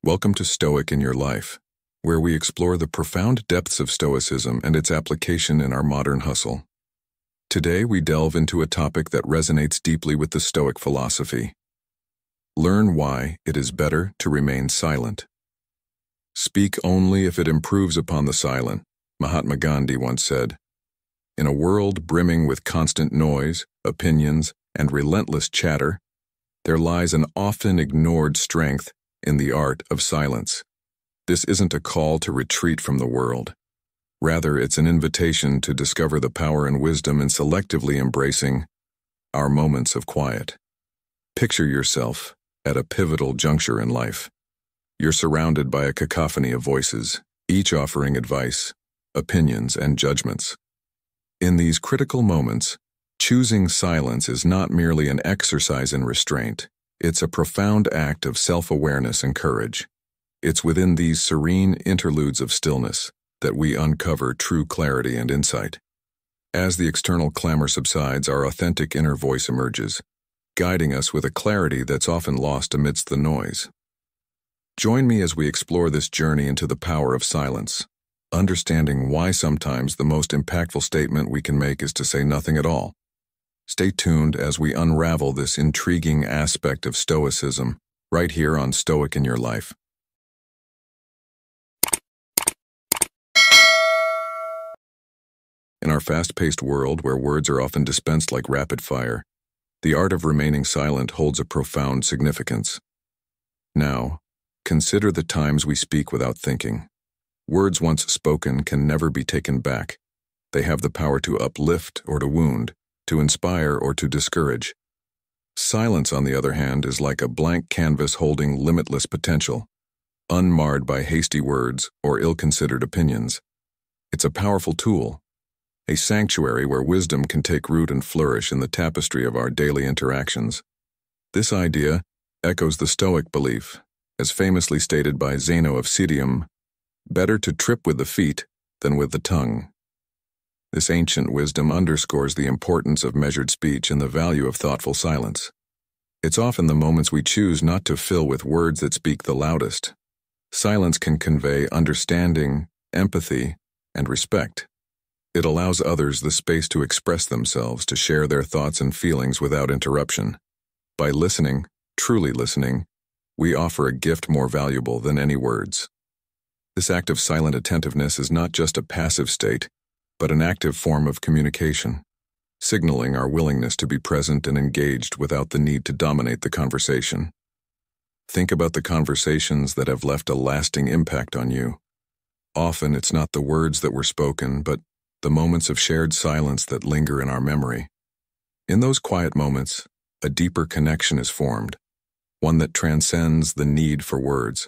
Welcome to Stoic in Your Life, where we explore the profound depths of Stoicism and its application in our modern hustle. Today we delve into a topic that resonates deeply with the Stoic philosophy. Learn why it is better to remain silent. Speak only if it improves upon the silent, Mahatma Gandhi once said. In a world brimming with constant noise, opinions, and relentless chatter, there lies an often ignored strength in the art of silence. This isn't a call to retreat from the world. Rather, it's an invitation to discover the power and wisdom in selectively embracing our moments of quiet. Picture yourself at a pivotal juncture in life. You're surrounded by a cacophony of voices, each offering advice, opinions, and judgments. In these critical moments, choosing silence is not merely an exercise in restraint. It's a profound act of self-awareness and courage. It's within these serene interludes of stillness that we uncover true clarity and insight. As the external clamor subsides, our authentic inner voice emerges, guiding us with a clarity that's often lost amidst the noise. Join me as we explore this journey into the power of silence, understanding why sometimes the most impactful statement we can make is to say nothing at all. Stay tuned as we unravel this intriguing aspect of Stoicism right here on Stoic in Your Life. In our fast-paced world where words are often dispensed like rapid fire, the art of remaining silent holds a profound significance. Now, consider the times we speak without thinking. Words once spoken can never be taken back. They have the power to uplift or to wound, to inspire or to discourage. Silence, on the other hand, is like a blank canvas holding limitless potential, unmarred by hasty words or ill-considered opinions. It's a powerful tool, a sanctuary where wisdom can take root and flourish in the tapestry of our daily interactions. This idea echoes the Stoic belief, as famously stated by Zeno of Citium, better to trip with the feet than with the tongue. This ancient wisdom underscores the importance of measured speech and the value of thoughtful silence. It's often the moments we choose not to fill with words that speak the loudest. Silence can convey understanding, empathy, and respect. It allows others the space to express themselves, to share their thoughts and feelings without interruption. By listening, truly listening, we offer a gift more valuable than any words. This act of silent attentiveness is not just a passive state, but an active form of communication, signaling our willingness to be present and engaged without the need to dominate the conversation. Think about the conversations that have left a lasting impact on you. Often it's not the words that were spoken, but the moments of shared silence that linger in our memory. In those quiet moments, a deeper connection is formed, one that transcends the need for words.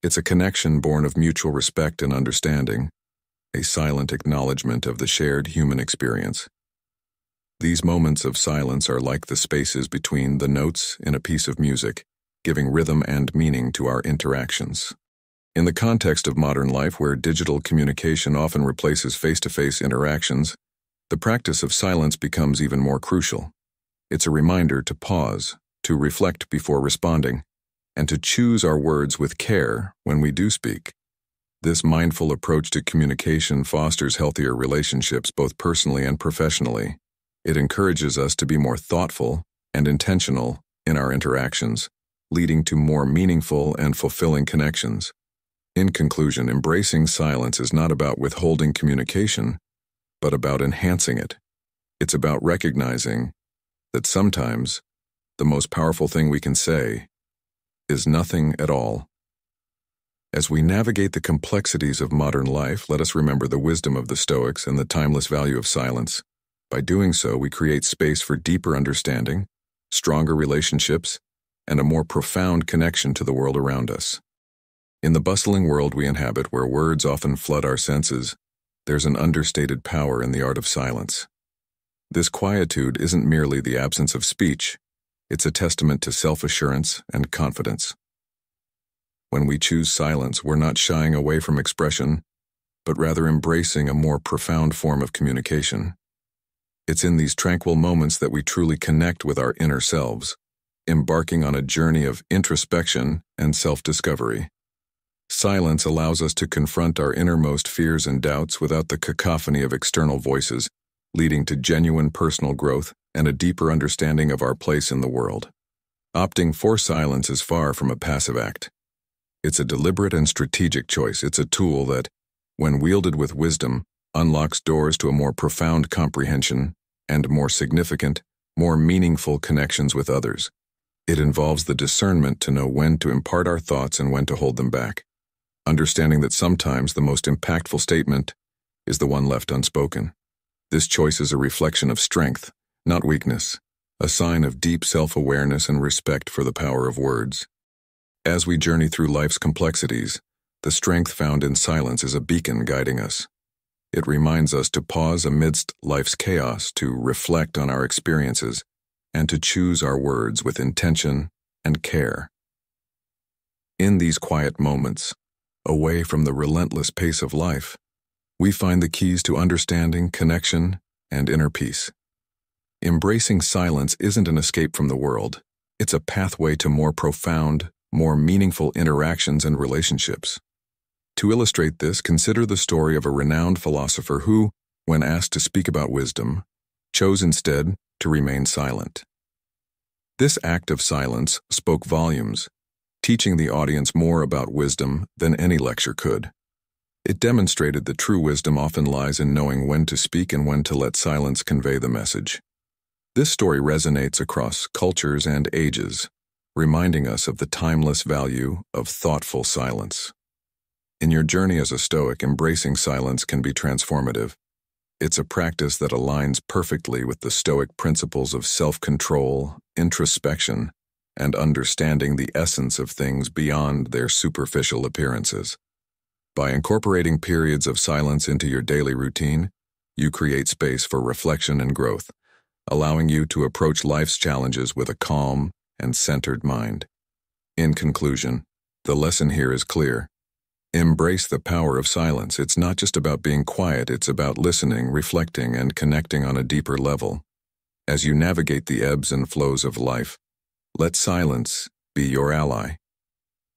It's a connection born of mutual respect and understanding, a silent acknowledgement of the shared human experience. These moments of silence are like the spaces between the notes in a piece of music, giving rhythm and meaning to our interactions. In the context of modern life, where digital communication often replaces face-to-face interactions, the practice of silence becomes even more crucial. It's a reminder to pause, to reflect before responding, and to choose our words with care when we do speak. This mindful approach to communication fosters healthier relationships both personally and professionally. It encourages us to be more thoughtful and intentional in our interactions, leading to more meaningful and fulfilling connections. In conclusion, embracing silence is not about withholding communication, but about enhancing it. It's about recognizing that sometimes the most powerful thing we can say is nothing at all. As we navigate the complexities of modern life, let us remember the wisdom of the Stoics and the timeless value of silence. By doing so, we create space for deeper understanding, stronger relationships, and a more profound connection to the world around us. In the bustling world we inhabit, where words often flood our senses, there's an understated power in the art of silence. This quietude isn't merely the absence of speech, it's a testament to self-assurance and confidence. When we choose silence, we're not shying away from expression, but rather embracing a more profound form of communication. It's in these tranquil moments that we truly connect with our inner selves, embarking on a journey of introspection and self-discovery. Silence allows us to confront our innermost fears and doubts without the cacophony of external voices, leading to genuine personal growth and a deeper understanding of our place in the world. Opting for silence is far from a passive act. It's a deliberate and strategic choice. It's a tool that, when wielded with wisdom, unlocks doors to a more profound comprehension and more significant, more meaningful connections with others. It involves the discernment to know when to impart our thoughts and when to hold them back, understanding that sometimes the most impactful statement is the one left unspoken. This choice is a reflection of strength, not weakness, a sign of deep self-awareness and respect for the power of words. As we journey through life's complexities, the strength found in silence is a beacon guiding us. It reminds us to pause amidst life's chaos, to reflect on our experiences, and to choose our words with intention and care. In these quiet moments, away from the relentless pace of life, we find the keys to understanding, connection, and inner peace. Embracing silence isn't an escape from the world. It's a pathway to more profound, more meaningful interactions and relationships. To illustrate this, consider the story of a renowned philosopher who, when asked to speak about wisdom, chose instead to remain silent. This act of silence spoke volumes, teaching the audience more about wisdom than any lecture could. It demonstrated that true wisdom often lies in knowing when to speak and when to let silence convey the message. This story resonates across cultures and ages, reminding us of the timeless value of thoughtful silence. In your journey as a Stoic, embracing silence can be transformative. It's a practice that aligns perfectly with the Stoic principles of self-control, introspection, and understanding the essence of things beyond their superficial appearances. By incorporating periods of silence into your daily routine, you create space for reflection and growth, allowing you to approach life's challenges with a calm and centered mind. In conclusion, the lesson here is clear. Embrace the power of silence. It's not just about being quiet, it's about listening, reflecting, and connecting on a deeper level. As you navigate the ebbs and flows of life, let silence be your ally.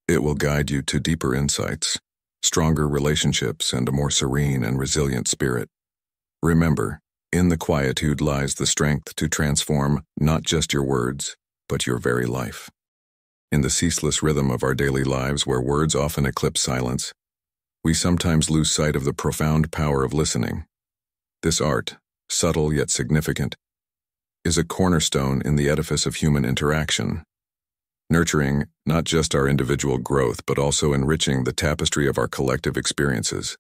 It will guide you to deeper insights, stronger relationships, and a more serene and resilient spirit. Remember, in the quietude lies the strength to transform not just your words, but your very life. In the ceaseless rhythm of our daily lives, where words often eclipse silence, we sometimes lose sight of the profound power of listening. This art, subtle yet significant, is a cornerstone in the edifice of human interaction, nurturing not just our individual growth but also enriching the tapestry of our collective experiences.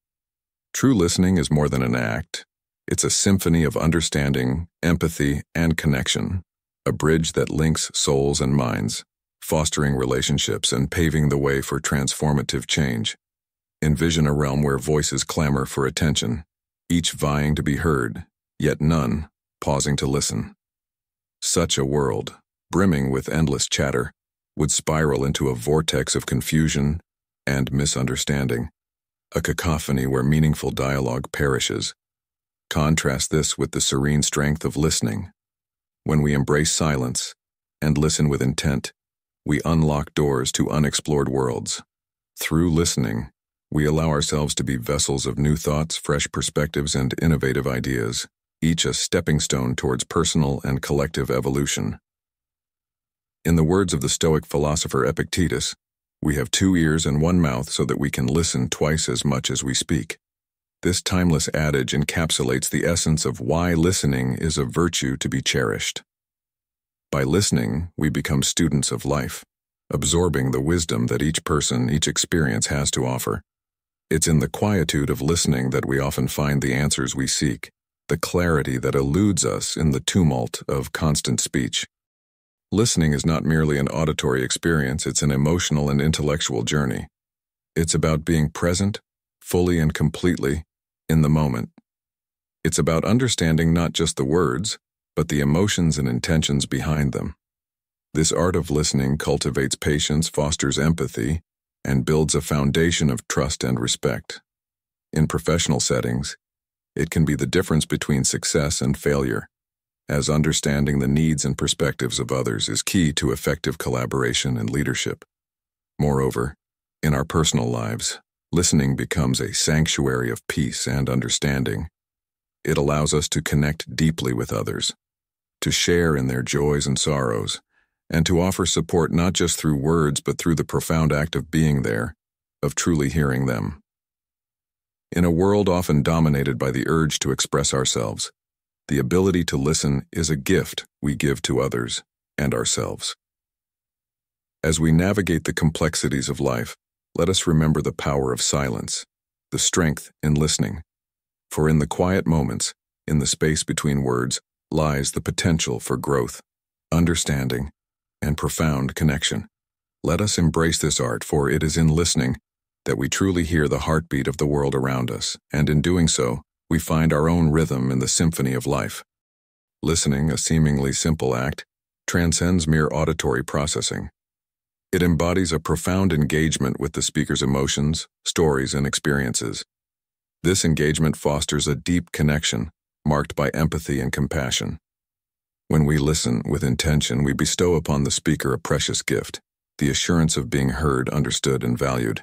True listening is more than an act. It's a symphony of understanding, empathy, and connection, a bridge that links souls and minds, fostering relationships and paving the way for transformative change. Envision a realm where voices clamor for attention, each vying to be heard, yet none pausing to listen. Such a world, brimming with endless chatter, would spiral into a vortex of confusion and misunderstanding, a cacophony where meaningful dialogue perishes. Contrast this with the serene strength of listening. When we embrace silence and listen with intent, we unlock doors to unexplored worlds. Through listening, we allow ourselves to be vessels of new thoughts, fresh perspectives, and innovative ideas, each a stepping stone towards personal and collective evolution. In the words of the Stoic philosopher Epictetus, we have 2 ears and 1 mouth so that we can listen twice as much as we speak. This timeless adage encapsulates the essence of why listening is a virtue to be cherished. By listening, we become students of life, absorbing the wisdom that each person, each experience has to offer. It's in the quietude of listening that we often find the answers we seek, the clarity that eludes us in the tumult of constant speech. Listening is not merely an auditory experience, it's an emotional and intellectual journey. It's about being present, fully and completely, in the moment. It's about understanding not just the words, but the emotions and intentions behind them. This art of listening cultivates patience, fosters empathy, and builds a foundation of trust and respect. In professional settings, it can be the difference between success and failure, as understanding the needs and perspectives of others is key to effective collaboration and leadership. Moreover, In our personal lives, listening becomes a sanctuary of peace and understanding. It allows us to connect deeply with others, to share in their joys and sorrows, and to offer support not just through words but through the profound act of being there, of truly hearing them. In a world often dominated by the urge to express ourselves, the ability to listen is a gift we give to others and ourselves. As we navigate the complexities of life, let us remember the power of silence, the strength in listening. For in the quiet moments, in the space between words, lies the potential for growth, understanding, and profound connection. Let us embrace this art, for it is in listening that we truly hear the heartbeat of the world around us, and in doing so, we find our own rhythm in the symphony of life. Listening, a seemingly simple act, transcends mere auditory processing. It embodies a profound engagement with the speaker's emotions, stories, and experiences. This engagement fosters a deep connection, marked by empathy and compassion. When we listen with intention, we bestow upon the speaker a precious gift, the assurance of being heard, understood, and valued.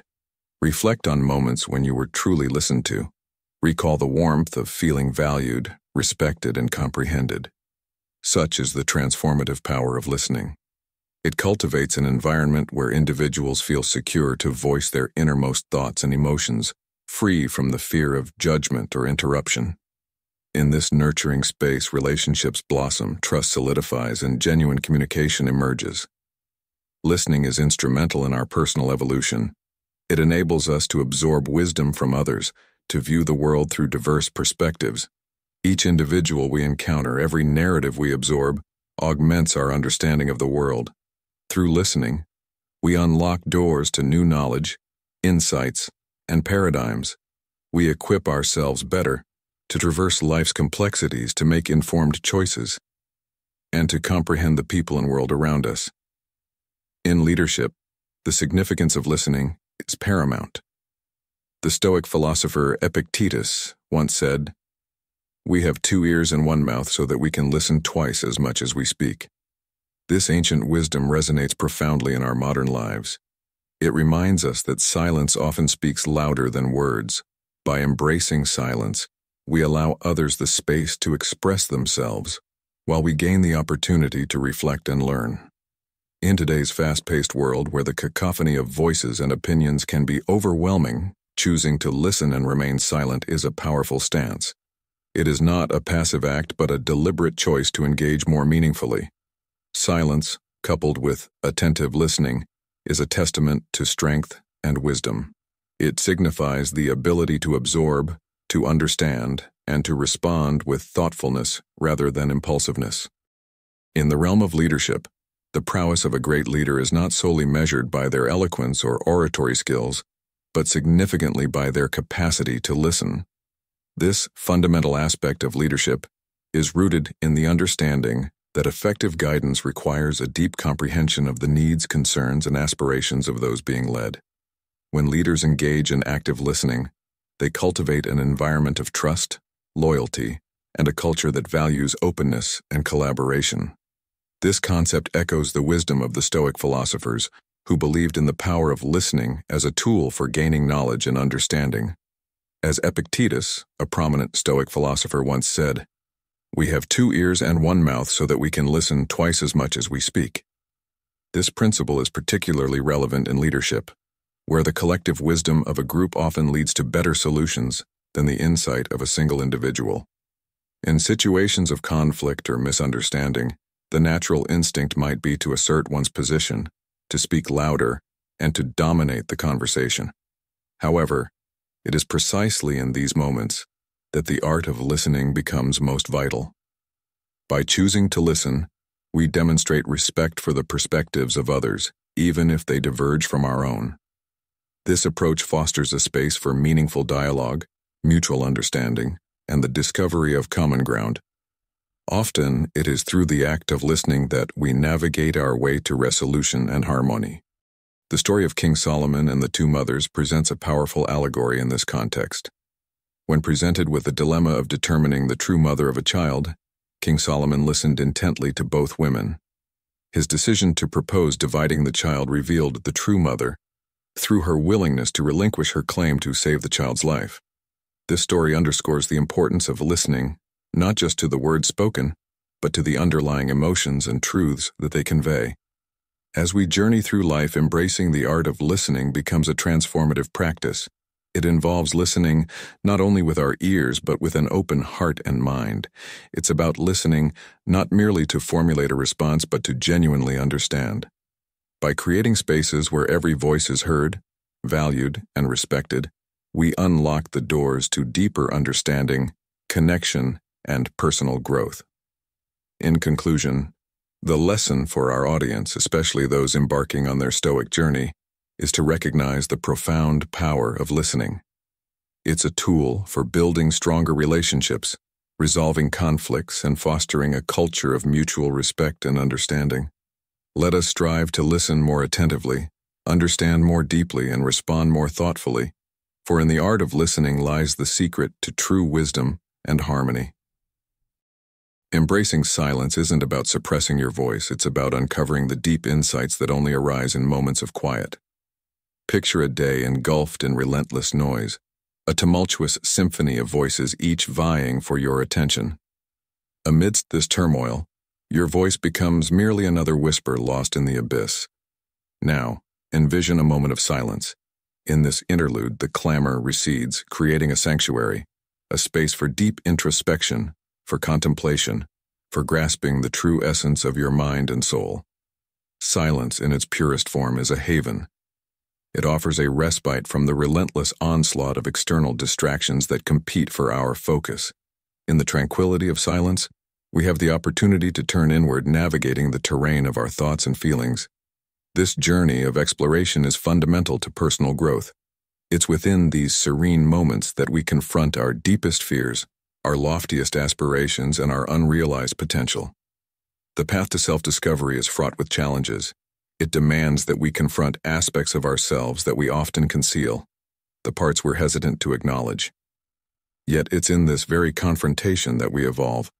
Reflect on moments when you were truly listened to. Recall the warmth of feeling valued, respected, and comprehended. Such is the transformative power of listening. It cultivates an environment where individuals feel secure to voice their innermost thoughts and emotions, free from the fear of judgment or interruption. In this nurturing space, relationships blossom, trust solidifies, and genuine communication emerges. Listening is instrumental in our personal evolution. It enables us to absorb wisdom from others, to view the world through diverse perspectives. Each individual we encounter, every narrative we absorb, augments our understanding of the world. Through listening, we unlock doors to new knowledge, insights, and paradigms. We equip ourselves better to traverse life's complexities, to make informed choices, and to comprehend the people and world around us. In leadership, the significance of listening is paramount. The Stoic philosopher Epictetus once said, "We have 2 ears and 1 mouth so that we can listen twice as much as we speak." This ancient wisdom resonates profoundly in our modern lives. It reminds us that silence often speaks louder than words. By embracing silence, we allow others the space to express themselves, while we gain the opportunity to reflect and learn. In today's fast-paced world where the cacophony of voices and opinions can be overwhelming, choosing to listen and remain silent is a powerful stance. It is not a passive act but a deliberate choice to engage more meaningfully. Silence, coupled with attentive listening, is a testament to strength and wisdom. It signifies the ability to absorb, to understand, and to respond with thoughtfulness rather than impulsiveness. In the realm of leadership, the prowess of a great leader is not solely measured by their eloquence or oratory skills, but significantly by their capacity to listen. This fundamental aspect of leadership is rooted in the understanding that effective guidance requires a deep comprehension of the needs, concerns, and aspirations of those being led. When leaders engage in active listening, they cultivate an environment of trust, loyalty, and a culture that values openness and collaboration. This concept echoes the wisdom of the Stoic philosophers, who believed in the power of listening as a tool for gaining knowledge and understanding. As Epictetus, a prominent Stoic philosopher, once said, "We have 2 ears and 1 mouth so that we can listen twice as much as we speak." This principle is particularly relevant in leadership, where the collective wisdom of a group often leads to better solutions than the insight of a single individual. In situations of conflict or misunderstanding, the natural instinct might be to assert one's position, to speak louder, and to dominate the conversation. However, it is precisely in these moments that the art of listening becomes most vital. By choosing to listen, we demonstrate respect for the perspectives of others, even if they diverge from our own. This approach fosters a space for meaningful dialogue, mutual understanding, and the discovery of common ground. Often, it is through the act of listening that we navigate our way to resolution and harmony. The story of King Solomon and the 2 mothers presents a powerful allegory in this context. When presented with the dilemma of determining the true mother of a child, King Solomon listened intently to both women. His decision to propose dividing the child revealed the true mother, through her willingness to relinquish her claim to save the child's life. This story underscores the importance of listening, not just to the words spoken, but to the underlying emotions and truths that they convey. As we journey through life, embracing the art of listening becomes a transformative practice. It involves listening not only with our ears, but with an open heart and mind. It's about listening not merely to formulate a response, but to genuinely understand. By creating spaces where every voice is heard, valued, and respected, we unlock the doors to deeper understanding, connection, and personal growth. In conclusion, the lesson for our audience, especially those embarking on their Stoic journey, is to recognize the profound power of listening. It's a tool for building stronger relationships, resolving conflicts, and fostering a culture of mutual respect and understanding. Let us strive to listen more attentively, understand more deeply, and respond more thoughtfully, for in the art of listening lies the secret to true wisdom and harmony. Embracing silence isn't about suppressing your voice, it's about uncovering the deep insights that only arise in moments of quiet. Picture a day engulfed in relentless noise, a tumultuous symphony of voices each vying for your attention. Amidst this turmoil, your voice becomes merely another whisper lost in the abyss. Now, envision a moment of silence. In this interlude, the clamor recedes, creating a sanctuary, a space for deep introspection, for contemplation, for grasping the true essence of your mind and soul. Silence in its purest form is a haven. It offers a respite from the relentless onslaught of external distractions that compete for our focus. In the tranquility of silence, we have the opportunity to turn inward, navigating the terrain of our thoughts and feelings. This journey of exploration is fundamental to personal growth. It's within these serene moments that we confront our deepest fears, our loftiest aspirations, and our unrealized potential. The path to self-discovery is fraught with challenges. It demands that we confront aspects of ourselves that we often conceal, the parts we're hesitant to acknowledge. Yet it's in this very confrontation that we evolve.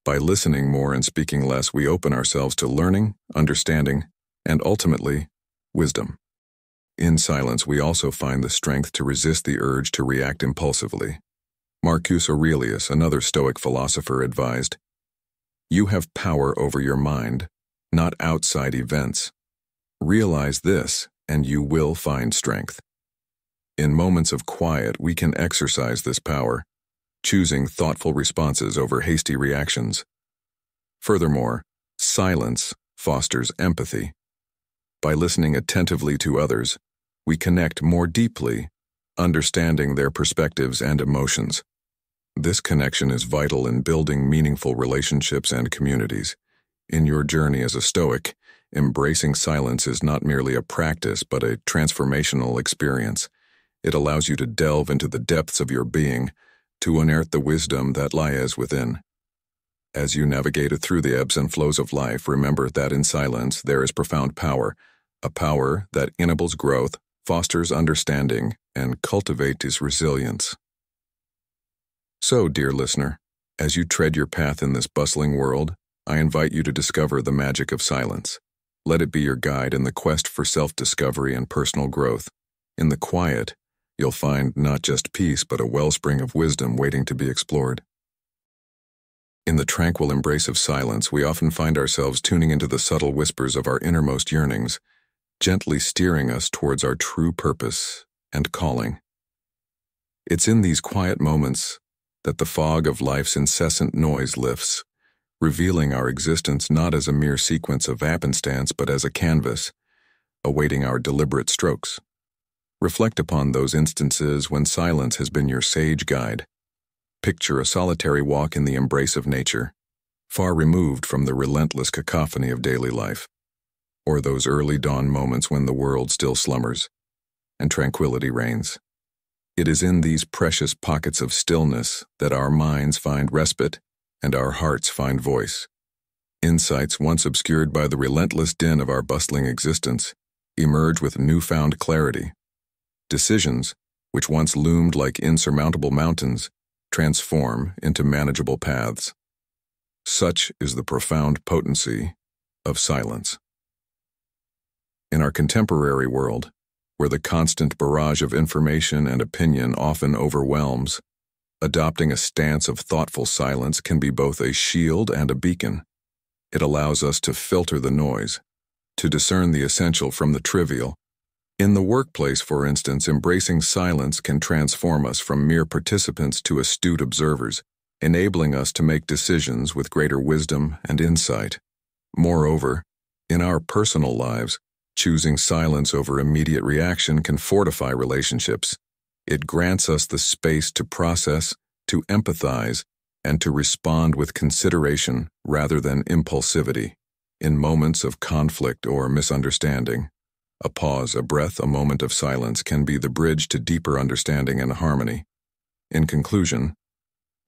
By listening more and speaking less, we open ourselves to learning, understanding, and ultimately, wisdom. In silence, we also find the strength to resist the urge to react impulsively. Marcus Aurelius, another Stoic philosopher, advised, "You have power over your mind, not outside events. Realize this, and you will find strength." In moments of quiet, we can exercise this power, choosing thoughtful responses over hasty reactions. Furthermore, silence fosters empathy. By listening attentively to others, we connect more deeply, understanding their perspectives and emotions. This connection is vital in building meaningful relationships and communities. In your journey as a Stoic, embracing silence is not merely a practice, but a transformational experience. It allows you to delve into the depths of your being, to unearth the wisdom that lies within. As you navigate through the ebbs and flows of life, remember that in silence there is profound power, a power that enables growth, fosters understanding, and cultivates resilience. So, dear listener, as you tread your path in this bustling world, I invite you to discover the magic of silence. Let it be your guide in the quest for self-discovery and personal growth. In the quiet, you'll find not just peace, but a wellspring of wisdom waiting to be explored. In the tranquil embrace of silence, we often find ourselves tuning into the subtle whispers of our innermost yearnings, gently steering us towards our true purpose and calling. It's in these quiet moments that the fog of life's incessant noise lifts, revealing our existence not as a mere sequence of happenstance, but as a canvas, awaiting our deliberate strokes. Reflect upon those instances when silence has been your sage guide. Picture a solitary walk in the embrace of nature, far removed from the relentless cacophony of daily life, or those early dawn moments when the world still slumbers and tranquility reigns. It is in these precious pockets of stillness that our minds find respite and our hearts find voice. Insights once obscured by the relentless din of our bustling existence emerge with newfound clarity. Decisions, which once loomed like insurmountable mountains, transform into manageable paths. Such is the profound potency of silence. In our contemporary world, where the constant barrage of information and opinion often overwhelms, adopting a stance of thoughtful silence can be both a shield and a beacon. It allows us to filter the noise, to discern the essential from the trivial. In the workplace, for instance, embracing silence can transform us from mere participants to astute observers, enabling us to make decisions with greater wisdom and insight. Moreover, in our personal lives, choosing silence over immediate reaction can fortify relationships. It grants us the space to process, to empathize, and to respond with consideration rather than impulsivity. In moments of conflict or misunderstanding, a pause, a breath, a moment of silence can be the bridge to deeper understanding and harmony. In conclusion,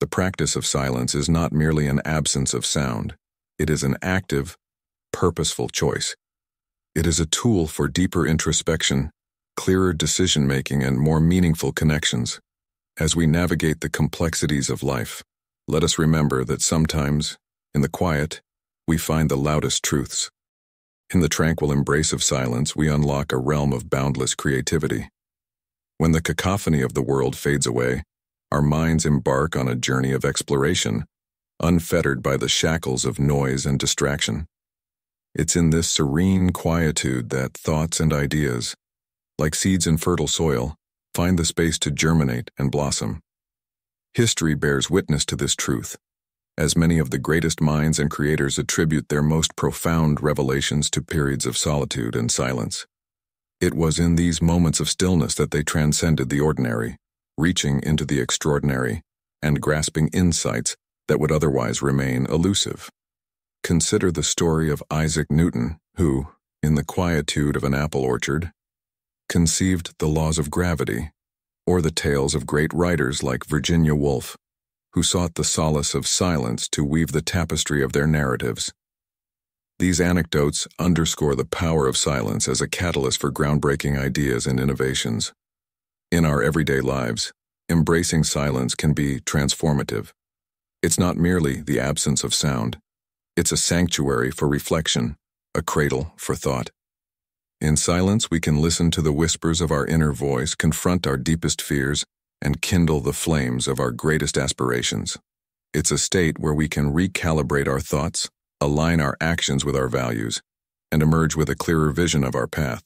the practice of silence is not merely an absence of sound. It is an active, purposeful choice. It is a tool for deeper introspection, clearer decision-making, and more meaningful connections. As we navigate the complexities of life, let us remember that sometimes, in the quiet, we find the loudest truths. In the tranquil embrace of silence, we unlock a realm of boundless creativity. When the cacophony of the world fades away, our minds embark on a journey of exploration, unfettered by the shackles of noise and distraction. It's in this serene quietude that thoughts and ideas, like seeds in fertile soil, find the space to germinate and blossom. History bears witness to this truth, as many of the greatest minds and creators attribute their most profound revelations to periods of solitude and silence. It was in these moments of stillness that they transcended the ordinary, reaching into the extraordinary and grasping insights that would otherwise remain elusive. Consider the story of Isaac Newton, who, in the quietude of an apple orchard, conceived the laws of gravity, or the tales of great writers like Virginia Woolf, who sought the solace of silence to weave the tapestry of their narratives. These anecdotes underscore the power of silence as a catalyst for groundbreaking ideas and innovations. In our everyday lives, embracing silence can be transformative. It's not merely the absence of sound. It's a sanctuary for reflection, a cradle for thought. In silence, we can listen to the whispers of our inner voice, confront our deepest fears, and kindle the flames of our greatest aspirations. It's a state where we can recalibrate our thoughts, align our actions with our values, and emerge with a clearer vision of our path.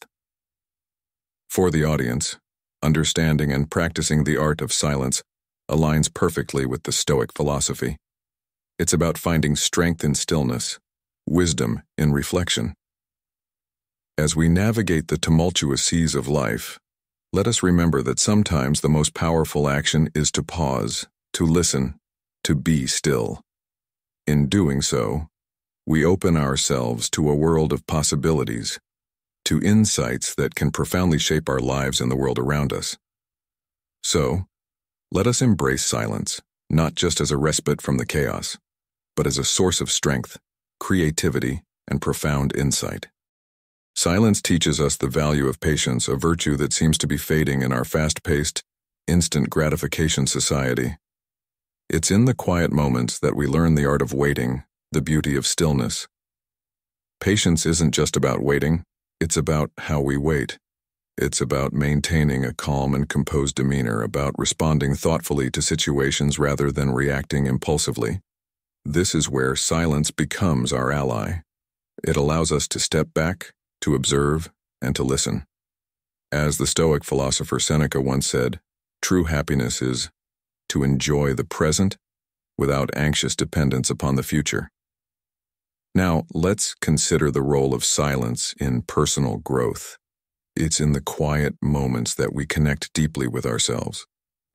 For the audience, understanding and practicing the art of silence aligns perfectly with the Stoic philosophy. It's about finding strength in stillness, wisdom in reflection. As we navigate the tumultuous seas of life, let us remember that sometimes the most powerful action is to pause, to listen, to be still. In doing so, we open ourselves to a world of possibilities, to insights that can profoundly shape our lives and the world around us. So, let us embrace silence, not just as a respite from the chaos, but as a source of strength, creativity, and profound insight. Silence teaches us the value of patience, a virtue that seems to be fading in our fast-paced, instant gratification society. It's in the quiet moments that we learn the art of waiting, the beauty of stillness. Patience isn't just about waiting, it's about how we wait. It's about maintaining a calm and composed demeanor, about responding thoughtfully to situations rather than reacting impulsively. This is where silence becomes our ally. It allows us to step back, to observe, and to listen. As the Stoic philosopher Seneca once said, true happiness is to enjoy the present without anxious dependence upon the future. Now, let's consider the role of silence in personal growth. It's in the quiet moments that we connect deeply with ourselves.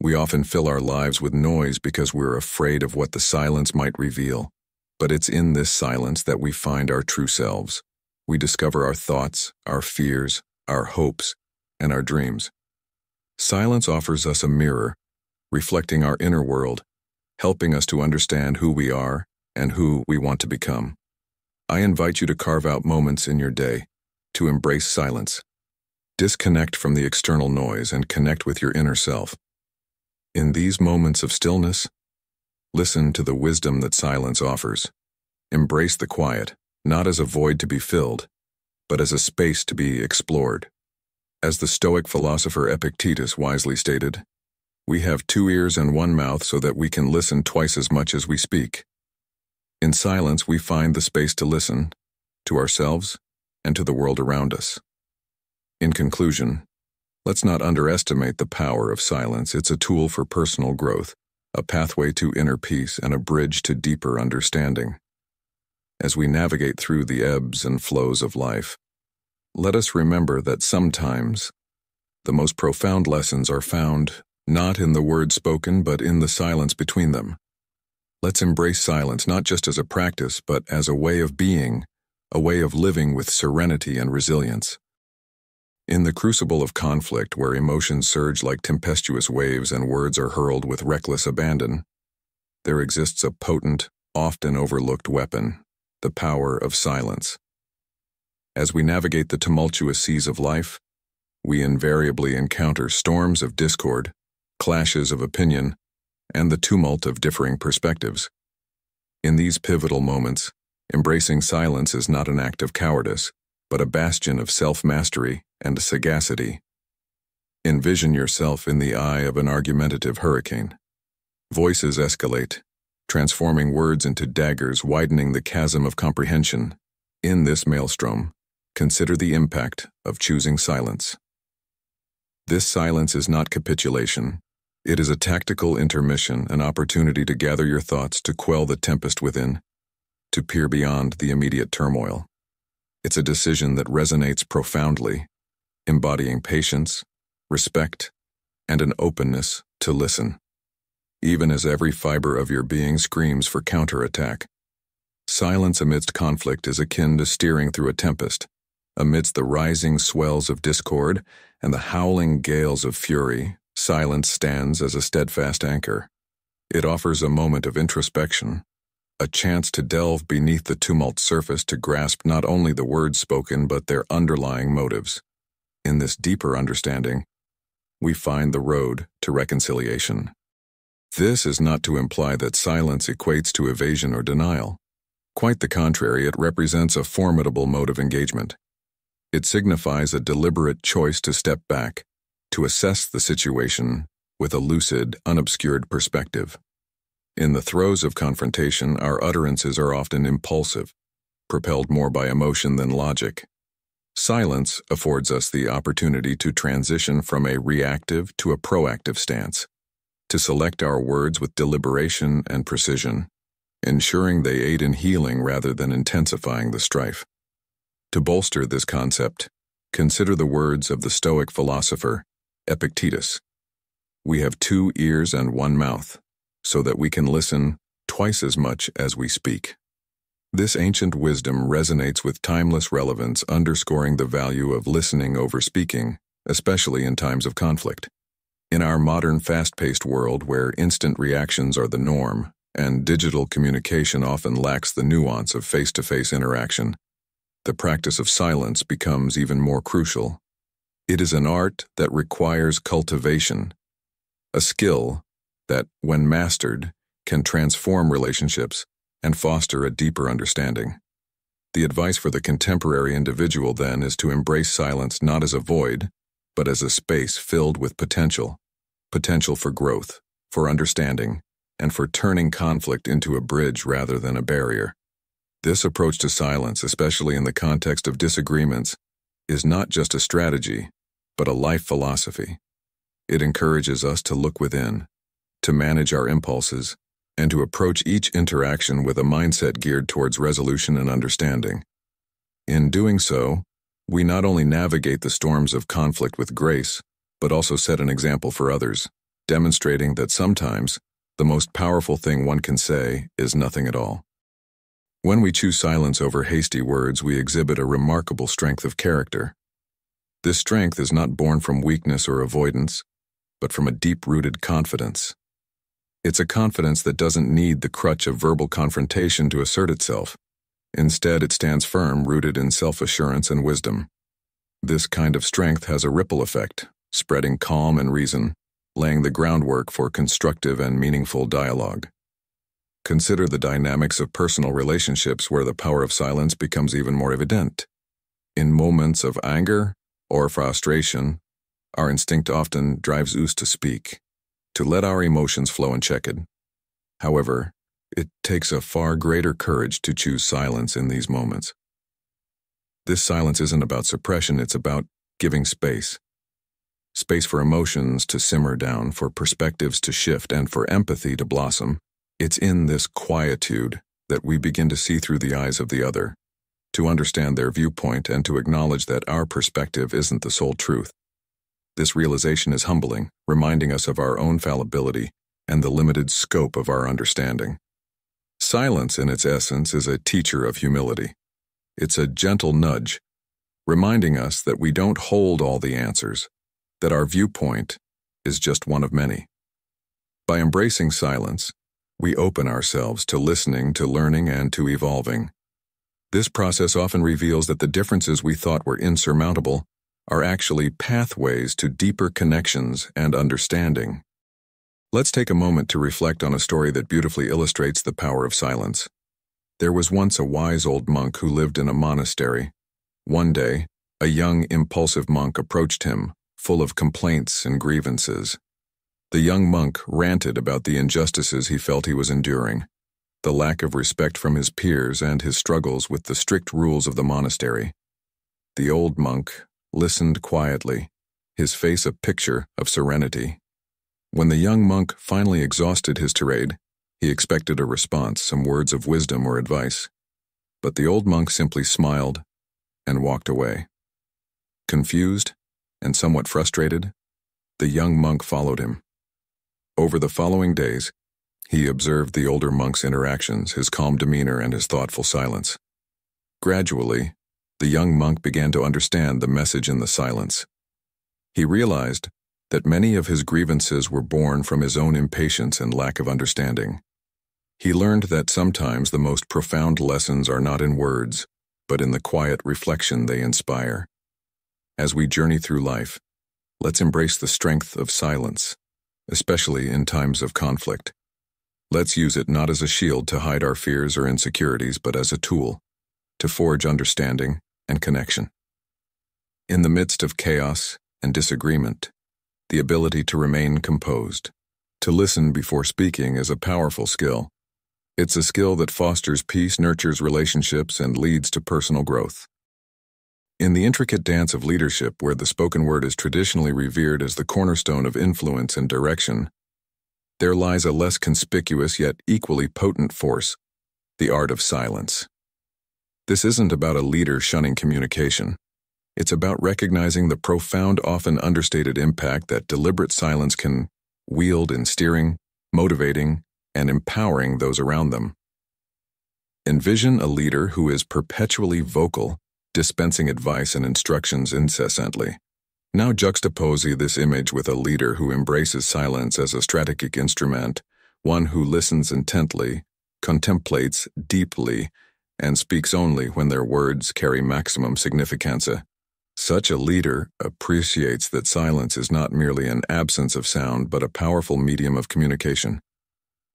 We often fill our lives with noise because we're afraid of what the silence might reveal. But it's in this silence that we find our true selves. We discover our thoughts, our fears, our hopes, and our dreams. Silence offers us a mirror, reflecting our inner world, helping us to understand who we are and who we want to become. I invite you to carve out moments in your day, to embrace silence. Disconnect from the external noise and connect with your inner self. In these moments of stillness, listen to the wisdom that silence offers. Embrace the quiet, not as a void to be filled, but as a space to be explored. As the Stoic philosopher Epictetus wisely stated, "We have 2 ears and 1 mouth so that we can listen twice as much as we speak." In silence, we find the space to listen, to ourselves and to the world around us. In conclusion, let's not underestimate the power of silence. It's a tool for personal growth, a pathway to inner peace, and a bridge to deeper understanding. As we navigate through the ebbs and flows of life, let us remember that sometimes the most profound lessons are found not in the words spoken, but in the silence between them. Let's embrace silence not just as a practice, but as a way of being, a way of living with serenity and resilience. In the crucible of conflict, where emotions surge like tempestuous waves and words are hurled with reckless abandon, there exists a potent, often overlooked weapon, the power of silence. As we navigate the tumultuous seas of life, we invariably encounter storms of discord, clashes of opinion, and the tumult of differing perspectives. In these pivotal moments, embracing silence is not an act of cowardice, but a bastion of self-mastery and sagacity. Envision yourself in the eye of an argumentative hurricane. Voices escalate, transforming words into daggers, widening the chasm of comprehension. In this maelstrom, consider the impact of choosing silence. This silence is not capitulation. It is a tactical intermission, an opportunity to gather your thoughts, to quell the tempest within, to peer beyond the immediate turmoil. It's a decision that resonates profoundly, embodying patience, respect, and an openness to listen, even as every fiber of your being screams for counterattack. Silence amidst conflict is akin to steering through a tempest. Amidst the rising swells of discord and the howling gales of fury, silence stands as a steadfast anchor. It offers a moment of introspection, a chance to delve beneath the tumult's surface, to grasp not only the words spoken but their underlying motives. In this deeper understanding, we find the road to reconciliation. This is not to imply that silence equates to evasion or denial. Quite the contrary, it represents a formidable mode of engagement. It signifies a deliberate choice to step back, to assess the situation with a lucid, unobscured perspective. In the throes of confrontation, our utterances are often impulsive, propelled more by emotion than logic. Silence affords us the opportunity to transition from a reactive to a proactive stance, to select our words with deliberation and precision, ensuring they aid in healing rather than intensifying the strife. To bolster this concept, consider the words of the Stoic philosopher Epictetus. "We have 2 ears and 1 mouth, so that we can listen twice as much as we speak." This ancient wisdom resonates with timeless relevance, underscoring the value of listening over speaking, especially in times of conflict. In our modern fast-paced world, where instant reactions are the norm, and digital communication often lacks the nuance of face-to-face interaction, the practice of silence becomes even more crucial. It is an art that requires cultivation, a skill that, when mastered, can transform relationships and foster a deeper understanding. The advice for the contemporary individual, then, is to embrace silence not as a void, but as a space filled with potential for growth, for understanding, and for turning conflict into a bridge rather than a barrier. This approach to silence, especially in the context of disagreements, is not just a strategy, but a life philosophy. It encourages us to look within, to manage our impulses, and to approach each interaction with a mindset geared towards resolution and understanding. In doing so, we not only navigate the storms of conflict with grace, but also set an example for others, demonstrating that sometimes the most powerful thing one can say is nothing at all. When we choose silence over hasty words, we exhibit a remarkable strength of character. This strength is not born from weakness or avoidance, but from a deep-rooted confidence. It's a confidence that doesn't need the crutch of verbal confrontation to assert itself. Instead, it stands firm, rooted in self-assurance and wisdom. This kind of strength has a ripple effect, spreading calm and reason, laying the groundwork for constructive and meaningful dialogue. Consider the dynamics of personal relationships where the power of silence becomes even more evident. In moments of anger or frustration, our instinct often drives us to speak, to let our emotions flow unchecked. However, it takes a far greater courage to choose silence in these moments. This silence isn't about suppression, it's about giving space. Space for emotions to simmer down, for perspectives to shift, and for empathy to blossom. It's in this quietude that we begin to see through the eyes of the other, to understand their viewpoint, and to acknowledge that our perspective isn't the sole truth. This realization is humbling, reminding us of our own fallibility and the limited scope of our understanding. Silence, in its essence, is a teacher of humility. It's a gentle nudge, reminding us that we don't hold all the answers, that our viewpoint is just one of many. By embracing silence, we open ourselves to listening, to learning, and to evolving. This process often reveals that the differences we thought were insurmountable are actually pathways to deeper connections and understanding. Let's take a moment to reflect on a story that beautifully illustrates the power of silence. There was once a wise old monk who lived in a monastery. One day, a young, impulsive monk approached him, full of complaints and grievances. The young monk ranted about the injustices he felt he was enduring, the lack of respect from his peers, and his struggles with the strict rules of the monastery. The old monk listened quietly, his face a picture of serenity. When the young monk finally exhausted his tirade, he expected a response, some words of wisdom or advice. But the old monk simply smiled and walked away. Confused and somewhat frustrated, the young monk followed him. Over the following days, he observed the older monk's interactions, his calm demeanor, and his thoughtful silence. Gradually, the young monk began to understand the message in the silence. He realized that many of his grievances were born from his own impatience and lack of understanding. He learned that sometimes the most profound lessons are not in words, but in the quiet reflection they inspire. As we journey through life, let's embrace the strength of silence, especially in times of conflict. Let's use it not as a shield to hide our fears or insecurities, but as a tool to forge understanding and connection. In the midst of chaos and disagreement, the ability to remain composed, to listen before speaking, is a powerful skill. It's a skill that fosters peace, nurtures relationships, and leads to personal growth. In the intricate dance of leadership, where the spoken word is traditionally revered as the cornerstone of influence and direction, there lies a less conspicuous yet equally potent force, the art of silence. This isn't about a leader shunning communication. It's about recognizing the profound, often understated impact that deliberate silence can wield in steering, motivating, and empowering those around them. Envision a leader who is perpetually vocal, dispensing advice and instructions incessantly. Now juxtapose this image with a leader who embraces silence as a strategic instrument, one who listens intently, contemplates deeply, and speaks only when their words carry maximum significance. Such a leader appreciates that silence is not merely an absence of sound, but a powerful medium of communication.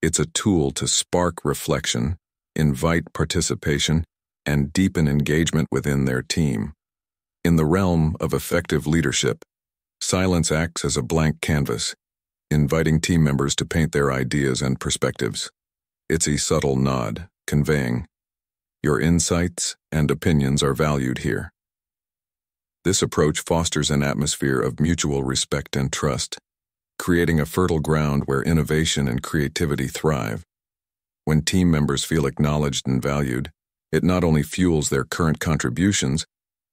It's a tool to spark reflection, invite participation, and deepen engagement within their team. In the realm of effective leadership, silence acts as a blank canvas, inviting team members to paint their ideas and perspectives. It's a subtle nod, conveying, "Your insights and opinions are valued here." This approach fosters an atmosphere of mutual respect and trust, creating a fertile ground where innovation and creativity thrive. When team members feel acknowledged and valued, it not only fuels their current contributions,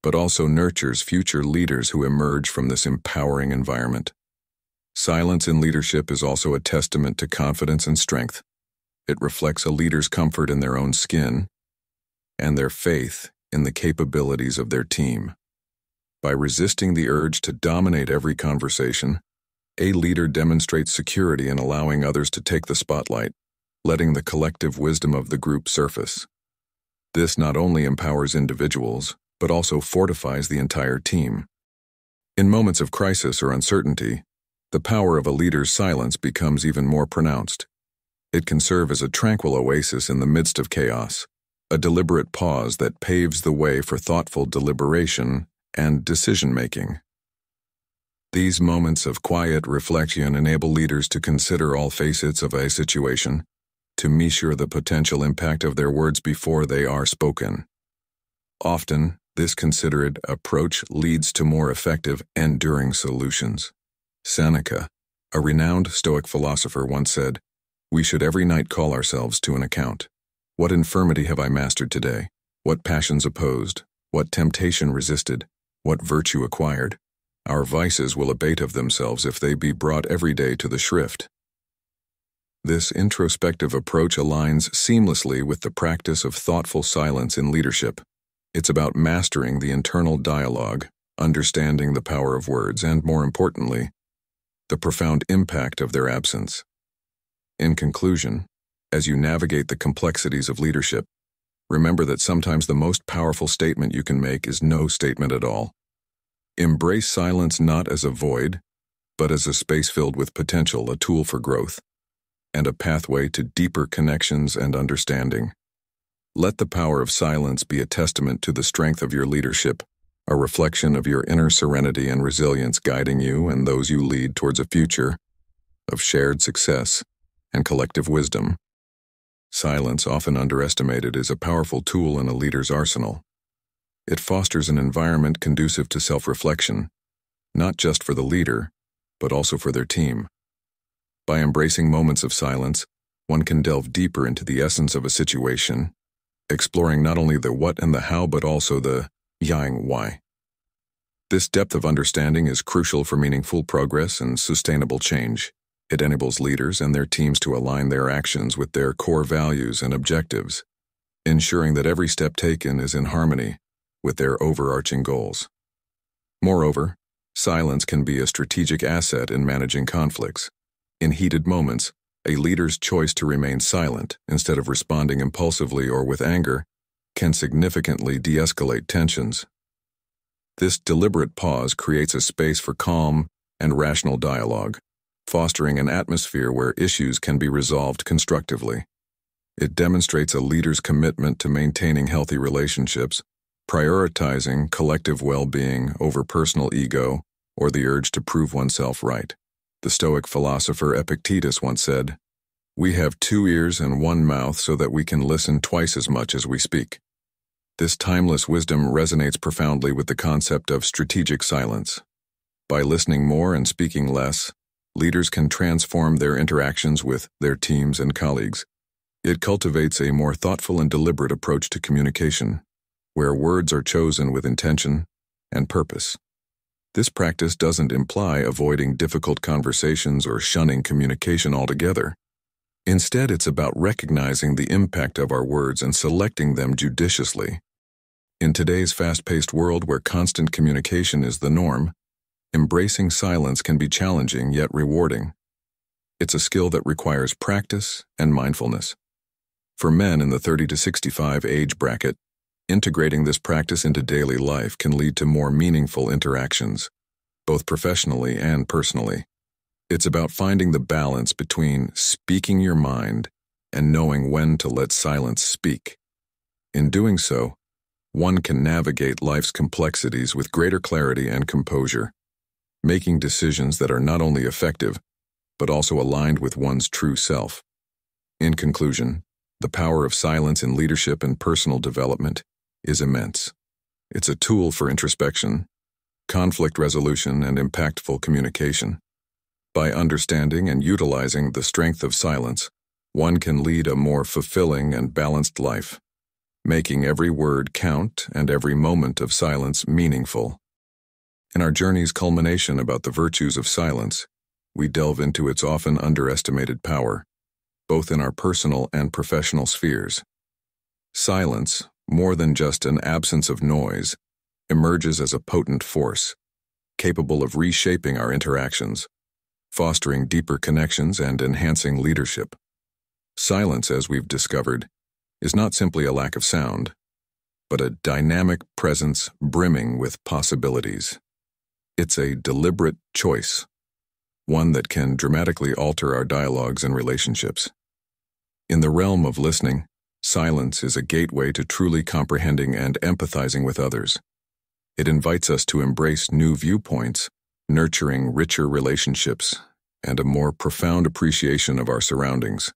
but also nurtures future leaders who emerge from this empowering environment. Silence in leadership is also a testament to confidence and strength. It reflects a leader's comfort in their own skin and their faith in the capabilities of their team. By resisting the urge to dominate every conversation, a leader demonstrates security in allowing others to take the spotlight, letting the collective wisdom of the group surface. This not only empowers individuals, but also fortifies the entire team. In moments of crisis or uncertainty, the power of a leader's silence becomes even more pronounced. It can serve as a tranquil oasis in the midst of chaos, a deliberate pause that paves the way for thoughtful deliberation and decision-making. These moments of quiet reflection enable leaders to consider all facets of a situation, to measure the potential impact of their words before they are spoken. Often, this considerate approach leads to more effective, enduring solutions. Seneca, a renowned Stoic philosopher, once said, "We should every night call ourselves to an account. What infirmity have I mastered today? What passions opposed? What temptation resisted? What virtue acquired? Our vices will abate of themselves if they be brought every day to the shrift." This introspective approach aligns seamlessly with the practice of thoughtful silence in leadership. It's about mastering the internal dialogue, understanding the power of words, and, more importantly, the profound impact of their absence. In conclusion, as you navigate the complexities of leadership, remember that sometimes the most powerful statement you can make is no statement at all. Embrace silence not as a void, but as a space filled with potential, a tool for growth, and a pathway to deeper connections and understanding. Let the power of silence be a testament to the strength of your leadership, a reflection of your inner serenity and resilience, guiding you and those you lead towards a future of shared success and collective wisdom. Silence, often underestimated, is a powerful tool in a leader's arsenal. It fosters an environment conducive to self-reflection, not just for the leader, but also for their team. By embracing moments of silence, one can delve deeper into the essence of a situation, exploring not only the what and the how, but also the yang why. This depth of understanding is crucial for meaningful progress and sustainable change. It enables leaders and their teams to align their actions with their core values and objectives, ensuring that every step taken is in harmony with their overarching goals. Moreover, silence can be a strategic asset in managing conflicts. In heated moments, a leader's choice to remain silent instead of responding impulsively or with anger can significantly de-escalate tensions. This deliberate pause creates a space for calm and rational dialogue, fostering an atmosphere where issues can be resolved constructively. It demonstrates a leader's commitment to maintaining healthy relationships, prioritizing collective well-being over personal ego or the urge to prove oneself right. The Stoic philosopher Epictetus once said, "We have 2 ears and 1 mouth so that we can listen twice as much as we speak." This timeless wisdom resonates profoundly with the concept of strategic silence. By listening more and speaking less, leaders can transform their interactions with their teams and colleagues. It cultivates a more thoughtful and deliberate approach to communication, where words are chosen with intention and purpose. This practice doesn't imply avoiding difficult conversations or shunning communication altogether. Instead, it's about recognizing the impact of our words and selecting them judiciously. In today's fast-paced world where constant communication is the norm, embracing silence can be challenging yet rewarding. It's a skill that requires practice and mindfulness. For men in the 30 to 65 age bracket, integrating this practice into daily life can lead to more meaningful interactions, both professionally and personally. It's about finding the balance between speaking your mind and knowing when to let silence speak. In doing so, one can navigate life's complexities with greater clarity and composure, making decisions that are not only effective, but also aligned with one's true self. In conclusion, the power of silence in leadership and personal development is immense. It's a tool for introspection, conflict resolution, and impactful communication. By understanding and utilizing the strength of silence, one can lead a more fulfilling and balanced life, making every word count and every moment of silence meaningful. In our journey's culmination about the virtues of silence, we delve into its often underestimated power, both in our personal and professional spheres. Silence, more than just an absence of noise, emerges as a potent force, capable of reshaping our interactions, fostering deeper connections and enhancing leadership. Silence, as we've discovered, is not simply a lack of sound, but a dynamic presence brimming with possibilities. It's a deliberate choice, one that can dramatically alter our dialogues and relationships. In the realm of listening, silence is a gateway to truly comprehending and empathizing with others. It invites us to embrace new viewpoints, nurturing richer relationships, and a more profound appreciation of our surroundings.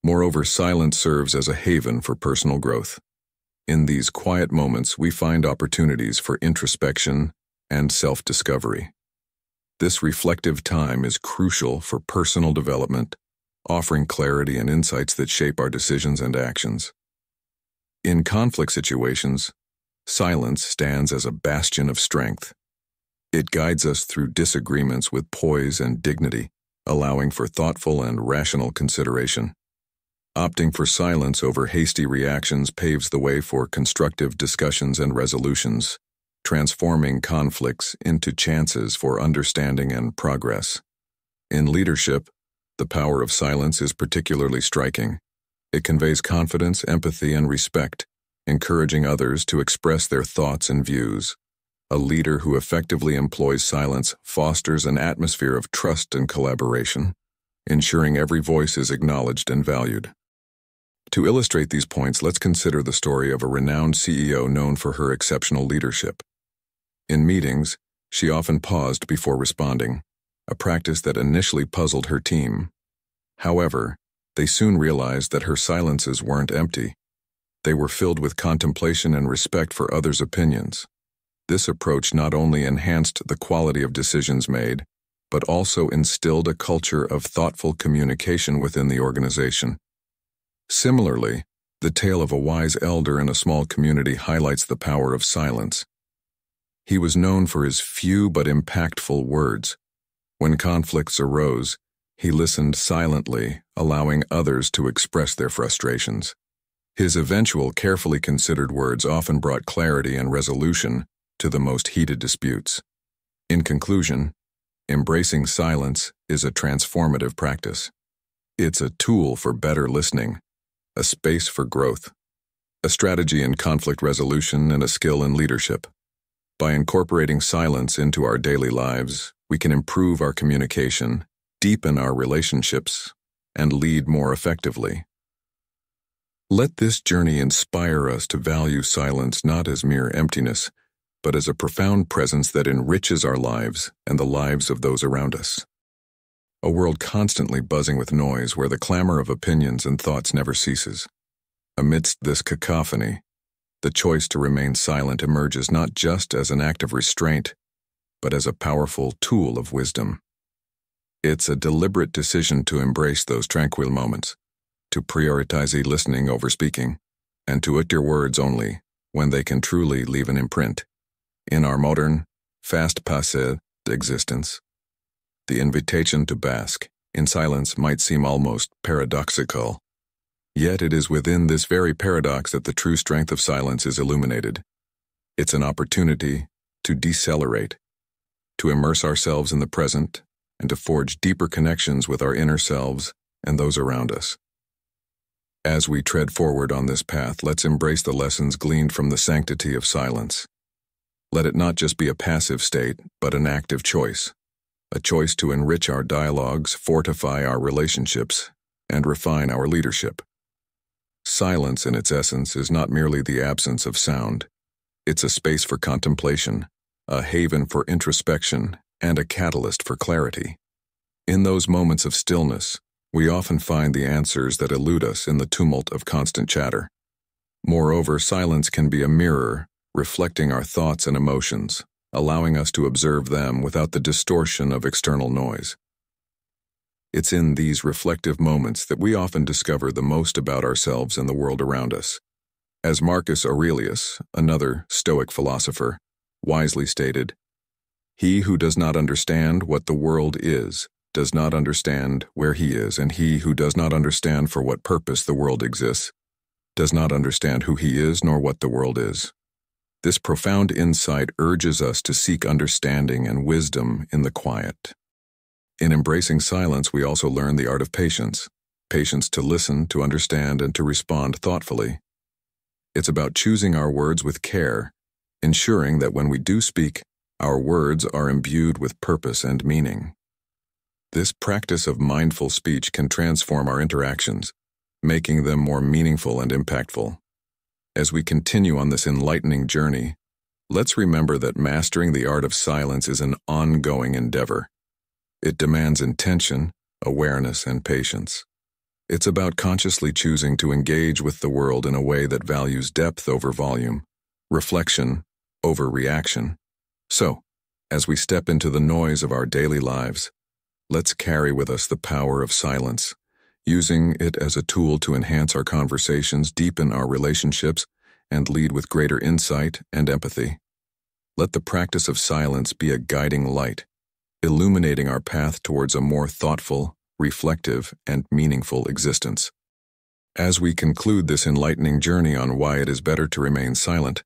Moreover, silence serves as a haven for personal growth. In these quiet moments, we find opportunities for introspection and self-discovery. This reflective time is crucial for personal development, offering clarity and insights that shape our decisions and actions. In conflict situations, silence stands as a bastion of strength. It guides us through disagreements with poise and dignity, allowing for thoughtful and rational consideration. Opting for silence over hasty reactions paves the way for constructive discussions and resolutions, transforming conflicts into chances for understanding and progress. In leadership, the power of silence is particularly striking. It conveys confidence, empathy, and respect, encouraging others to express their thoughts and views. A leader who effectively employs silence fosters an atmosphere of trust and collaboration, ensuring every voice is acknowledged and valued. To illustrate these points, let's consider the story of a renowned CEO known for her exceptional leadership. In meetings, she often paused before responding, a practice that initially puzzled her team. However, they soon realized that her silences weren't empty. They were filled with contemplation and respect for others' opinions. This approach not only enhanced the quality of decisions made, but also instilled a culture of thoughtful communication within the organization. Similarly, the tale of a wise elder in a small community highlights the power of silence. He was known for his few but impactful words. When conflicts arose, he listened silently, allowing others to express their frustrations. His eventual, carefully considered words often brought clarity and resolution to the most heated disputes. In conclusion, embracing silence is a transformative practice. It's a tool for better listening, a space for growth, a strategy in conflict resolution, and a skill in leadership. By incorporating silence into our daily lives, we can improve our communication, deepen our relationships, and lead more effectively. Let this journey inspire us to value silence not as mere emptiness, but as a profound presence that enriches our lives and the lives of those around us. A world constantly buzzing with noise where the clamor of opinions and thoughts never ceases. Amidst this cacophony, the choice to remain silent emerges not just as an act of restraint, but as a powerful tool of wisdom. It's a deliberate decision to embrace those tranquil moments, to prioritize listening over speaking, and to utter words only when they can truly leave an imprint. In our modern, fast-paced existence, the invitation to bask in silence might seem almost paradoxical. Yet it is within this very paradox that the true strength of silence is illuminated. It's an opportunity to decelerate, to immerse ourselves in the present, and to forge deeper connections with our inner selves and those around us. As we tread forward on this path, let's embrace the lessons gleaned from the sanctity of silence. Let it not just be a passive state, but an active choice. A choice to enrich our dialogues, fortify our relationships, and refine our leadership. Silence, in its essence, is not merely the absence of sound. It's a space for contemplation, a haven for introspection, and a catalyst for clarity. In those moments of stillness, we often find the answers that elude us in the tumult of constant chatter. Moreover, silence can be a mirror, reflecting our thoughts and emotions, allowing us to observe them without the distortion of external noise. It's in these reflective moments that we often discover the most about ourselves and the world around us. As Marcus Aurelius, another Stoic philosopher, wisely stated, "He who does not understand what the world is, does not understand where he is, and he who does not understand for what purpose the world exists, does not understand who he is nor what the world is." This profound insight urges us to seek understanding and wisdom in the quiet. In embracing silence, we also learn the art of patience, patience to listen, to understand, and to respond thoughtfully. It's about choosing our words with care, ensuring that when we do speak, our words are imbued with purpose and meaning. This practice of mindful speech can transform our interactions, making them more meaningful and impactful. As we continue on this enlightening journey, Let's remember that mastering the art of silence is an ongoing endeavor. It demands intention, awareness, and patience. It's about consciously choosing to engage with the world in a way that values depth over volume, reflection over reaction. So, as we step into the noise of our daily lives, let's carry with us the power of silence, using it as a tool to enhance our conversations, deepen our relationships, and lead with greater insight and empathy. Let the practice of silence be a guiding light, illuminating our path towards a more thoughtful, reflective, and meaningful existence. As we conclude this enlightening journey on why it is better to remain silent,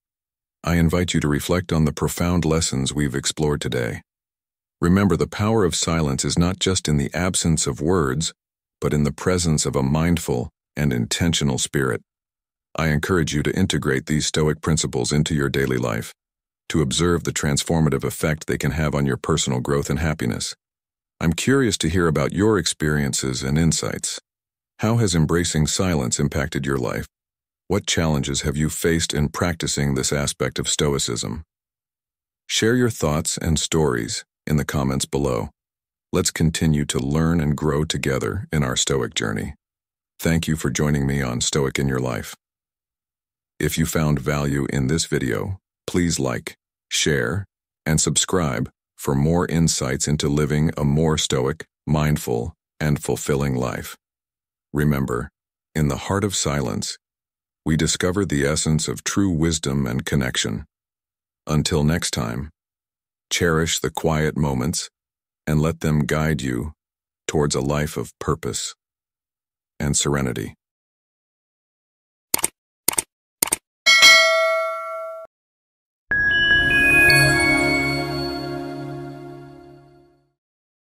I invite you to reflect on the profound lessons we've explored today. Remember, the power of silence is not just in the absence of words, but in the presence of a mindful and intentional spirit. I encourage you to integrate these Stoic principles into your daily life, to observe the transformative effect they can have on your personal growth and happiness. I'm curious to hear about your experiences and insights. How has embracing silence impacted your life? What challenges have you faced in practicing this aspect of Stoicism? Share your thoughts and stories in the comments below. Let's continue to learn and grow together in our Stoic journey. Thank you for joining me on Stoic in Your Life. If you found value in this video, please like, share, and subscribe for more insights into living a more stoic, mindful, and fulfilling life. Remember, in the heart of silence, we discover the essence of true wisdom and connection. Until next time, cherish the quiet moments and let them guide you towards a life of purpose and serenity.